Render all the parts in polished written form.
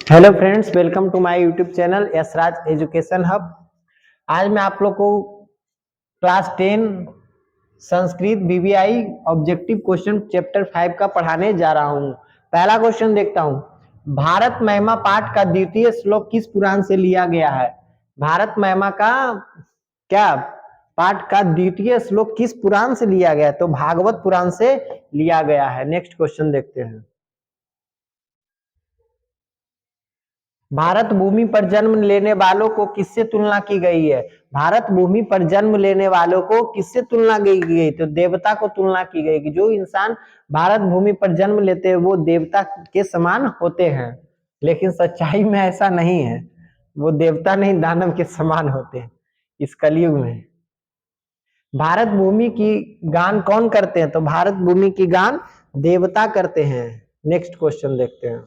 Hello friends, welcome to my YouTube channel Yashraj education hub. आज मैं आप लोग को class 10 Sanskrit VVI objective question chapter 5 का पढ़ाने जा रहा हूं। पहला क्वेश्चन देखता हूं। भारत महिमा पाठ का द्वितीय श्लोक किस पुराण से लिया गया है? भारत महिमा का क्या पाठ का द्वितीय श्लोक किस पुराण से लिया गया है? तो भागवत पुराण से लिया गया है। नेक्स्ट क्वेश्चन देखते हैं। भारत भूमि पर जन्म लेने वालों को किससे तुलना की गई है? भारत भूमि पर जन्म लेने वालों को किससे तुलना की गई? तो देवता को तुलना की गई कि जो इंसान भारत भूमि पर जन्म लेते हैं वो देवता के समान होते हैं, लेकिन सच्चाई में ऐसा नहीं है। वो देवता नहीं, दानव के समान होते हैं इस कलयुग में। भारत भूमि की गान कौन करते हैं? तो भारत भूमि की गान देवता करते हैं। नेक्स्ट क्वेश्चन देखते हैं।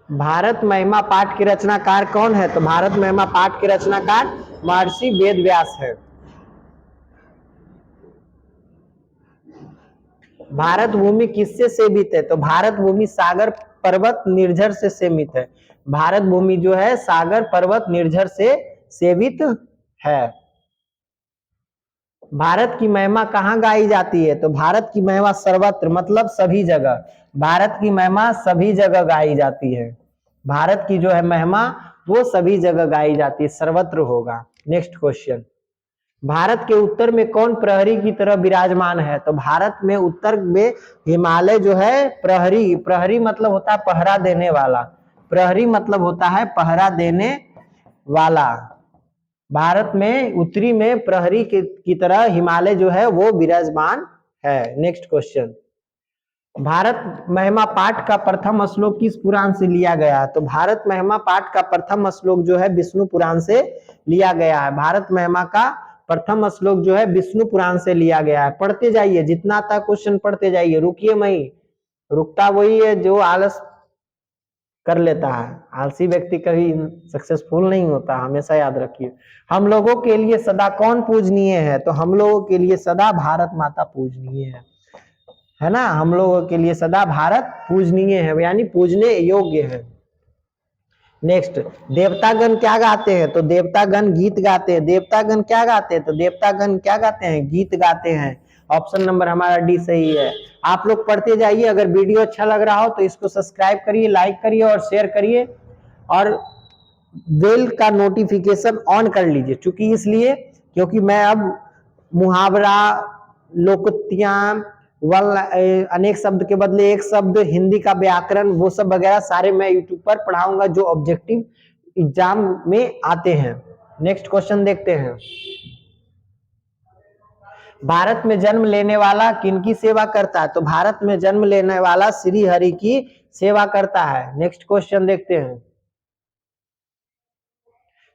भारत महिमा पाठ के रचनाकार कौन है? तो भारत महिमा पाठ के रचनाकार महर्षि वेद व्यास है। भारत भूमि किससे सेवित है? तो भारत भूमि सागर पर्वत निर्झर से सेवित है। भारत भूमि जो है सागर पर्वत निर्झर से सेवित है। भारत की महिमा कहाँ गाई जाती है? तो भारत की महिमा सर्वत्र, मतलब सभी जगह। भारत की महिमा सभी जगह गाई जाती है। भारत की जो है महिमा वो सभी जगह गाई जाती है, सर्वत्र होगा। Next question. भारत के उत्तर में कौन प्रहरी की तरह विराजमान है? तो भारत में उत्तर में हिमालय जो है प्रहरी, प्रहरी मतलब होता है पहरा देने वाला। प्रहरी मतलब होता है पहरा देने वाला। भारत में उत्तरी में प्रहरी की तरह हिमालय जो है वो विराजमान है। Next question. भारत महिमा पाठ का प्रथम श्लोक किस पुराण से लिया गया है? तो भारत महिमा पाठ का प्रथम श्लोक जो है विष्णु पुराण से लिया गया है। भारत महिमा का प्रथम श्लोक जो है विष्णु पुराण से लिया गया है। पढ़ते जाइए, जितना आता क्वेश्चन पढ़ते जाइए, रुकिए नहीं। रुकता वही है जो आलस कर लेता है। आलसी व्यक्ति कभी सक्सेसफुल नहीं होता, हमेशा याद रखिए। हम लोगों के लिए सदा कौन पूजनीय है? तो हम लोगों के लिए सदा भारत माता पूजनीय है ना। हम लोगों के लिए सदा भारत पूजनीय है, यानी पूजने योग्य है। नेक्स्ट, देवतागण क्या गाते हैं? तो देवतागण गीत गाते हैं। देवतागण क्या गाते हैं? तो देवतागण क्या गाते हैं? गीत गाते हैं। ऑप्शन नंबर हमारा डी सही है। आप लोग पढ़ते जाइए। अगर वीडियो अच्छा लग रहा हो तो इसको सब्सक्राइब करिए, लाइक करिए और शेयर करिए, और बेल का नोटिफिकेशन ऑन कर लीजिए। चूंकि इसलिए क्योंकि मैं अब मुहावरा, लोकोक्तियां, अनेक शब्द के बदले एक शब्द, हिंदी का व्याकरण, वो सब वगैरह सारे मैं यूट्यूब पर पढ़ाऊंगा जो ऑब्जेक्टिव एग्जाम में आते हैं। नेक्स्ट क्वेश्चन देखते हैं। भारत में जन्म लेने वाला किनकी सेवा करता है? तो भारत में जन्म लेने वाला श्री हरि की सेवा करता है। नेक्स्ट क्वेश्चन देखते हैं।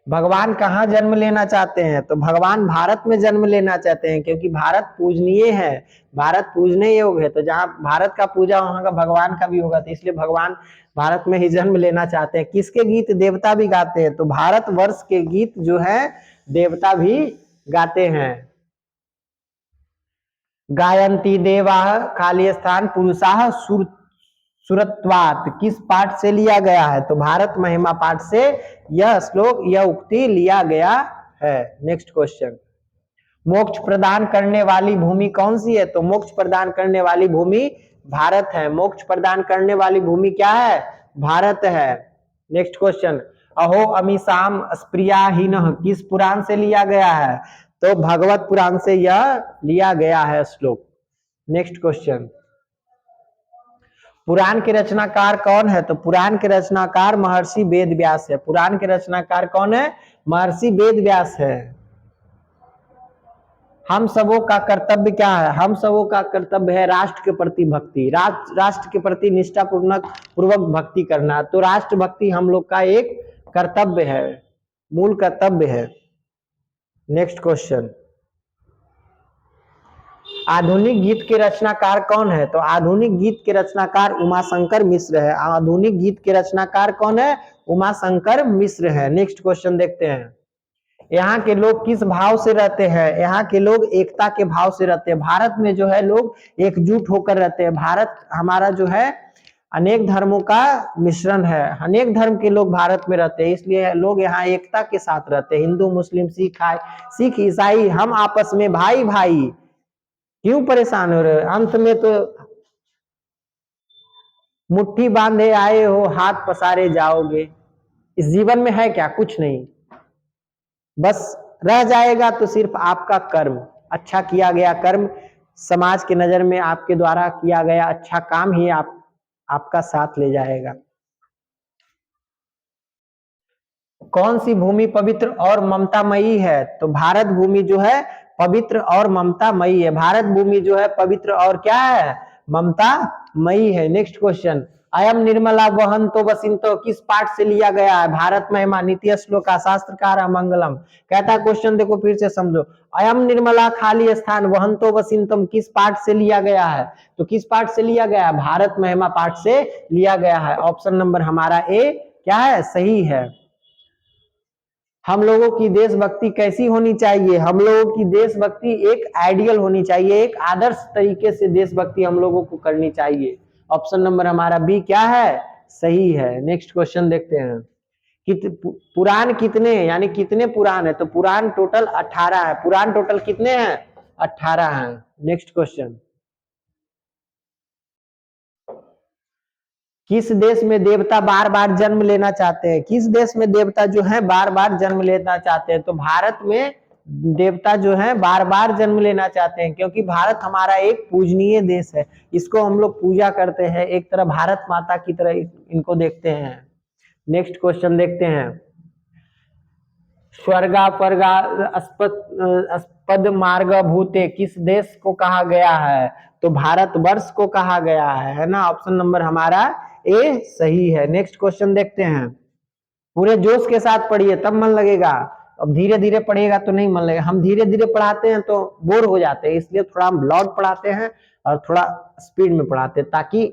भगवान कहाँ जन्म लेना चाहते हैं? तो भगवान भारत में जन्म लेना चाहते हैं, क्योंकि भारत पूजनीय है, भारत पूजने योग्य है। तो जहाँ भारत का पूजा वहां का भगवान का भी होगा, तो इसलिए भगवान भारत में ही जन्म लेना चाहते हैं। किसके गीत देवता भी गाते हैं? तो भारत वर्ष के गीत जो है देवता भी गाते हैं। गायंती देवा खाली स्थान पुरुषाः सुरत्वात किस पाठ से लिया गया है? तो भारत महिमा पाठ से यह श्लोक, यह उक्ति लिया गया है। Next question. मोक्ष प्रदान करने वाली भूमि कौन सी है? तो मोक्ष प्रदान करने वाली भूमि भारत है। मोक्ष प्रदान करने वाली भूमि क्या है? भारत है। Next question. अहो अमीसाम स्प्रियाहीनः किस पुराण से लिया गया है? तो भगवत पुराण से यह लिया गया है श्लोक। Next question. पुराण के रचनाकार कौन है? तो पुराण के रचनाकार महर्षि वेद व्यास है। पुराण के रचनाकार कौन है? महर्षि वेद व्यास है। हम सबों का कर्तव्य क्या है? हम सबों का कर्तव्य है राष्ट्र के प्रति भक्ति, राष्ट्र के प्रति निष्ठापूर्वक भक्ति करना। तो राष्ट्र भक्ति हम लोग का एक कर्तव्य है, मूल कर्तव्य है। Next question. आधुनिक गीत के रचनाकार कौन है? तो आधुनिक गीत के रचनाकार उमाशंकर मिश्र है। आधुनिक गीत के रचनाकार कौन है? उमाशंकर मिश्र है। नेक्स्ट क्वेश्चन देखते हैं। यहाँ के लोग किस भाव से रहते हैं? यहाँ के लोग एकता के भाव से रहते हैं। भारत में जो है लोग एकजुट होकर रहते हैं। भारत हमारा जो है अनेक धर्मों का मिश्रण है। अनेक धर्म के लोग भारत में रहते हैं, इसलिए लोग यहाँ एकता के साथ रहते हैं। हिंदू, मुस्लिम, सिख, ईसाई, हम आपस में भाई भाई। क्यों परेशान हो रहे हो? अंत में तो मुट्ठी बांधे आए हो, हाथ पसारे जाओगे। इस जीवन में है क्या? कुछ नहीं। बस रह जाएगा तो सिर्फ आपका कर्म, अच्छा किया गया कर्म, समाज के नजर में आपके द्वारा किया गया अच्छा काम ही आपका साथ ले जाएगा। कौन सी भूमि पवित्र और ममतामयी है? तो भारत भूमि जो है पवित्र और ममतामयी है। भारत भूमि जो है पवित्र और क्या है? ममतामयी है। नेक्स्ट क्वेश्चन, अयम निर्मला वहंतो वसिन्तो किस पाठ से लिया गया है? भारत महिमा, नित्य श्लोका, शास्त्रकार, मंगलम। कहता है क्वेश्चन, देखो फिर से समझो। अयम निर्मला खाली स्थान वहंतो वसिन्तम किस पाठ से लिया गया है? तो किस पाठ से लिया गया है? भारत महिमा पाठ से लिया गया है। ऑप्शन नंबर हमारा ए क्या है? सही है। हम लोगों की देशभक्ति कैसी होनी चाहिए? हम लोगों की देशभक्ति एक आइडियल होनी चाहिए, एक आदर्श तरीके से देशभक्ति हम लोगों को करनी चाहिए। ऑप्शन नंबर हमारा बी क्या है? सही है। नेक्स्ट क्वेश्चन देखते हैं। पुराण कितने, यानी कितने पुराण है? तो पुराण टोटल 18 है। पुराण टोटल कितने हैं? 18 हैं। नेक्स्ट क्वेश्चन, किस देश में देवता बार बार जन्म लेना चाहते हैं? किस देश में देवता जो है बार बार जन्म लेना चाहते हैं? तो भारत में देवता जो है बार बार जन्म लेना चाहते हैं, क्योंकि भारत हमारा एक पूजनीय देश है। इसको हम लोग पूजा करते हैं, एक तरह भारत माता की तरह इनको देखते हैं। नेक्स्ट क्वेश्चन देखते हैं। स्वर्गा परगा अस्पद मार्ग भूते किस देश को कहा गया है? तो भारत वर्ष को कहा गया है ना। ऑप्शन नंबर हमारा ए सही है। नेक्स्ट क्वेश्चन देखते हैं। पूरे जोश के साथ पढ़िए तब मन लगेगा, अब धीरे धीरे पढ़िएगा तो नहीं मन लगेगा। हम धीरे धीरे पढ़ाते हैं तो बोर हो जाते हैं, इसलिए थोड़ा हम लाउड पढ़ाते हैं और थोड़ा स्पीड में पढ़ाते हैं, ताकि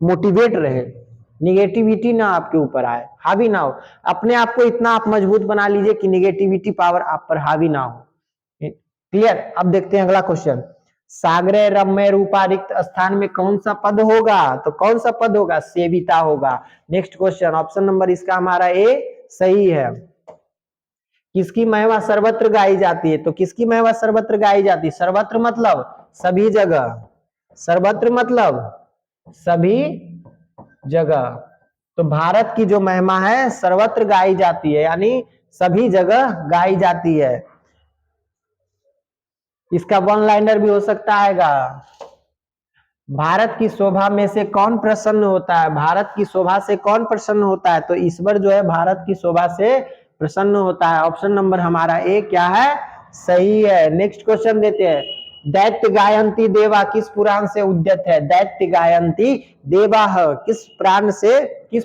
मोटिवेट रहे, निगेटिविटी ना आपके ऊपर आए, हावी ना हो। अपने आप को इतना आप मजबूत बना लीजिए कि निगेटिविटी पावर आप पर हावी ना हो। क्लियर? अब देखते हैं अगला क्वेश्चन। सागरे रम्य रूपा रिक्त स्थान में कौन सा पद होगा? तो कौन सा पद होगा? सेविता होगा। नेक्स्ट क्वेश्चन, ऑप्शन नंबर इसका हमारा ए सही है। किसकी महिमा सर्वत्र गाई जाती है? तो किसकी महिमा सर्वत्र गाई जाती है? सर्वत्र मतलब सभी जगह, सर्वत्र मतलब सभी जगह। तो भारत की जो महिमा है सर्वत्र गाई जाती है, यानी सभी जगह गाई जाती है। इसका वन लाइनर भी हो सकता है। भारत की शोभा में से कौन प्रसन्न होता है? भारत की शोभा से कौन प्रसन्न होता है? तो ईश्वर जो है भारत की शोभा से प्रसन्न होता है। ऑप्शन नंबर हमारा ए क्या है? सही है। नेक्स्ट क्वेश्चन देते हैं। दैत्य गायंती देवा किस पुराण से उद्यत है? दैत्य गायंती देवा किस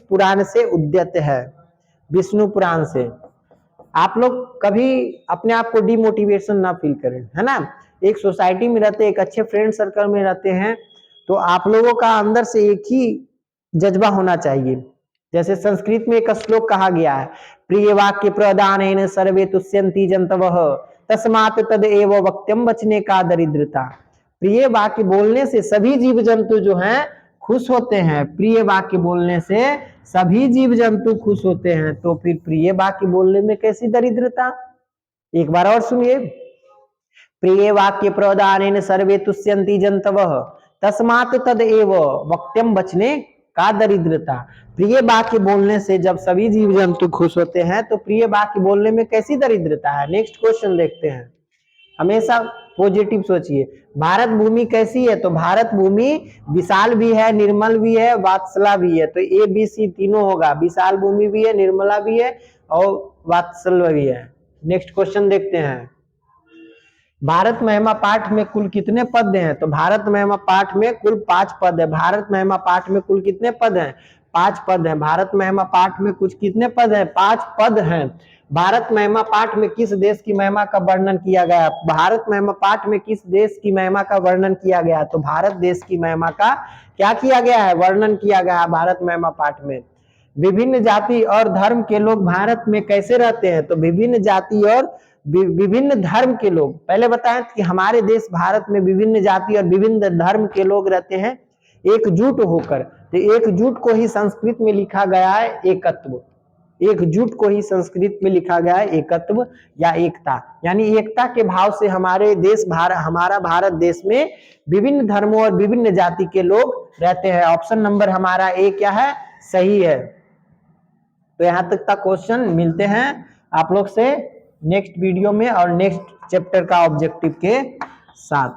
पुराण से उद्यत है? विष्णु पुराण से। आप लोग कभी अपने आप को डिमोटिवेशन ना फील करें, है ना। एक सोसाइटी में रहते हैं, एक अच्छे फ्रेंड सर्कल में रहते हैं, तो आप लोगों का अंदर से एक ही जज्बा होना चाहिए। जैसे संस्कृत में एक श्लोक कहा गया है, प्रिय वाक्य प्रदानेन सर्वे तुष्यन्ति जन्तवः तस्मात् तदेव वक्त्यम बचने का दरिद्रता। प्रिय वाक्य बोलने से सभी जीव जंतु जो हैं खुश होते हैं। प्रिय वाक्य बोलने से सभी जीव जंतु खुश होते हैं, तो फिर प्रिय वाक्य बोलने में कैसी दरिद्रता? एक बार और सुनिए। प्रिय वाक्य प्रदानेन सर्वे तुष्यन्ति जन्तवः तस्मात् तदेव वक्त्यम बचने का दरिद्रता। प्रिय वाक्य बोलने से जब सभी जीव जंतु खुश होते हैं, तो प्रिय वाक्य बोलने में कैसी दरिद्रता है? नेक्स्ट क्वेश्चन देखते हैं। हमेशा पॉजिटिव सोचिए। भारत भूमि कैसी है? तो भारत भूमि विशाल भी है, निर्मल भी है, वात्सला भी है। तो ए बी सी तीनों होगा, विशाल भूमि भी है, निर्मला भी है और वात्सल भी है। नेक्स्ट क्वेश्चन देखते हैं। भारत महिमा पाठ में कुल कितने पद हैं? तो भारत महिमा पाठ में कुल 5 पद है। भारत महिमा पाठ में कुल कितने पद हैं? 5 पद हैं। भारत महिमा पाठ में कुछ कितने पद हैं? 5 पद हैं। भारत महिमा पाठ में किस देश की महिमा का वर्णन किया गया? भारत महिमा पाठ में किस देश की महिमा का वर्णन किया गया? तो भारत देश की महिमा का क्या किया गया है? वर्णन किया गया है भारत महिमा पाठ में। विभिन्न जाति और धर्म के लोग भारत में कैसे रहते हैं? तो विभिन्न जाति और विभिन्न धर्म के लोग, पहले बताया कि हमारे देश भारत में विभिन्न जाति और विभिन्न धर्म के लोग रहते हैं एकजुट होकर। तो एकजुट को ही संस्कृत में लिखा गया है एकत्व। एकजुट को ही संस्कृत में लिखा गया है एकत्व या एकता, यानी एकता के भाव से हमारे देश हमारा भारत देश में विभिन्न धर्मों और विभिन्न जाति के लोग रहते हैं। ऑप्शन नंबर हमारा ए क्या है? सही है। तो यहाँ तक का क्वेश्चन। मिलते हैं आप लोग से नेक्स्ट वीडियो में और नेक्स्ट चैप्टर का ऑब्जेक्टिव के साथ।